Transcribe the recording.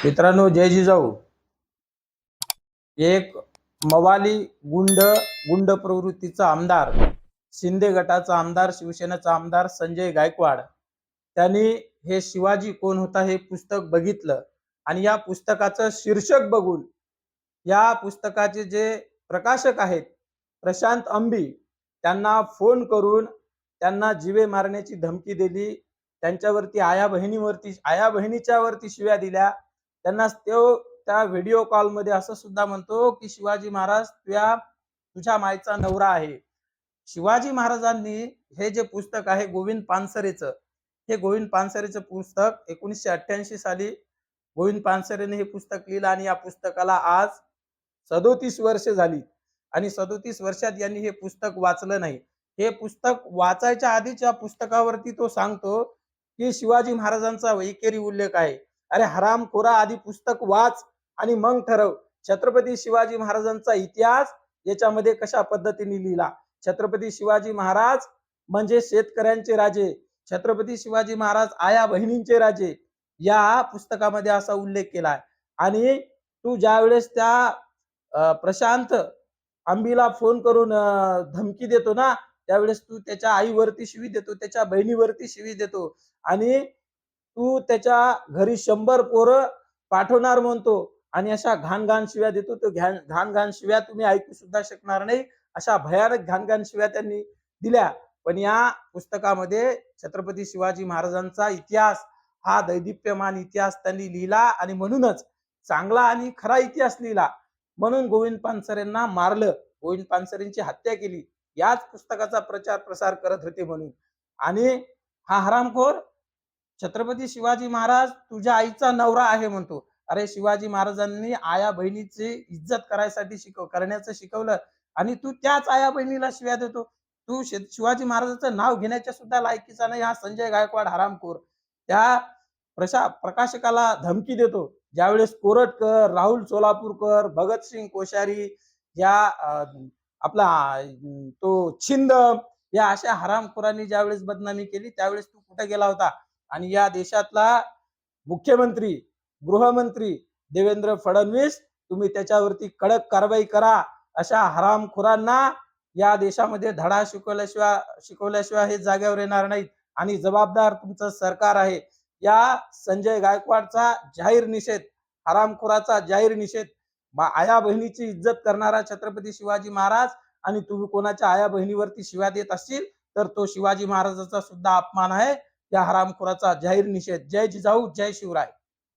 मित्रांनो, जय जिजाऊ. एक मवाली गुंड प्रवृत्तीचा आमदार, शिंदे गटाचा आमदार, शिवसेनेचा आमदार संजय गायकवाड, त्यांनी हे शिवाजी कोण होता हे पुस्तक बघितलं आणि या पुस्तकाचं शीर्षक बघून या पुस्तकाचे जे प्रकाशक आहेत प्रशांत अंबी, त्यांना फोन करून त्यांना जीवे मारण्याची धमकी दिली. त्यांच्यावरती आया बहिणीच्या वरती शिव्या दिल्या. त्यांना त्या व्हिडिओ कॉल मध्ये असं सुद्धा म्हणतो की शिवाजी महाराज तुझ्या मायचा नवरा आहे. शिवाजी महाराजांनी हे जे पुस्तक आहे गोविंद पानसरेचं, हे गोविंद पानसरेचं पुस्तक 1988 साली गोविंद पानसरेने हे पुस्तक लिहिलं आणि या पुस्तकाला आज 37 वर्ष झाली आणि 37 वर्षात यांनी हे पुस्तक वाचलं नाही. हे पुस्तक वाचायच्या आधीच्या पुस्तकावरती तो सांगतो की शिवाजी महाराजांचा एकेरी उल्लेख आहे. अरे हरामखोरा, आधी पुस्तक वाच आणि मग ठरव. छत्रपती शिवाजी महाराजांचा इतिहास याच्यामध्ये कशा पद्धतीने लिहिला. छत्रपती शिवाजी महाराज म्हणजे शेतकऱ्यांचे राजे, छत्रपती शिवाजी महाराज आया बहिणींचे राजे, या पुस्तकामध्ये असा उल्लेख केलाय. आणि तू ज्यावेळेस त्या प्रशांत अंबीला फोन करून धमकी देतो ना, त्यावेळेस तू त्याच्या आईवरती शिवी देतो, त्याच्या बहिणीवरती शिवी देतो आणि तू त्याच्या घरी 100 पोरं पाठवणार म्हणतो आणि अशा घाण शिव्या देतो. तो घाण शिव्या तुम्ही ऐकू सुद्धा शकणार नाही, अशा भयानक घाण शिव्या त्यांनी दिल्या. पण या पुस्तकामध्ये छत्रपती शिवाजी महाराजांचा इतिहास, हा दैदिप्यमान इतिहास त्यांनी लिहिला आणि म्हणूनच चांगला आणि खरा इतिहास लिहिला. म्हणून गोविंद पानसरेंना मारलं, गोविंद पानसरेंची हत्या केली याच पुस्तकाचा प्रचार प्रसार करत होते म्हणून. आणि हा हरामखोर छत्रपती शिवाजी महाराज तुझ्या आईचा नवरा आहे म्हणतो. अरे शिवाजी महाराजांनी आया बहिणीची इज्जत करायसाठी करण्याचं शिकवलं आणि तू त्याच आया बहिणीला शिव्या देतो. तू शिवाजी महाराजांचं नाव घेण्याच्या सुद्धा लायकीचा नाही हा संजय गायकवाड हरामखोर. त्या प्रकाशकाला धमकी देतो. ज्यावेळेस कोरटकर, राहुल सोलापूरकर, भगतसिंग कोश्यारी, या आपला तो छिंद, या अशा हरामखोरांनी ज्यावेळेस बदनामी केली त्यावेळेस तू कुठे गेला होता. आणि या देशातला मुख्यमंत्री, गृहमंत्री देवेंद्र फडणवीस, तुम्ही त्याच्यावरती कडक कारवाई करा. अशा हरामखोरांना या देशामध्ये धडा शिकवल्याशिवाय हे जागेवर येणार नाहीत आणि जबाबदार तुमचं सरकार आहे. या संजय गायकवाडचा जाहीर निषेध, हरामखोराचा जाहीर निषेध. आया बहिणीची इज्जत करणारा छत्रपती शिवाजी महाराज आणि तुम्ही कोणाच्या आया बहिणीवरती शिव्या देत असतील तर तो शिवाजी महाराजांचा सुद्धा अपमान आहे. त्या हरामखोराचा जाहीर निषेध. जय जिजाऊ, जय शिवराय.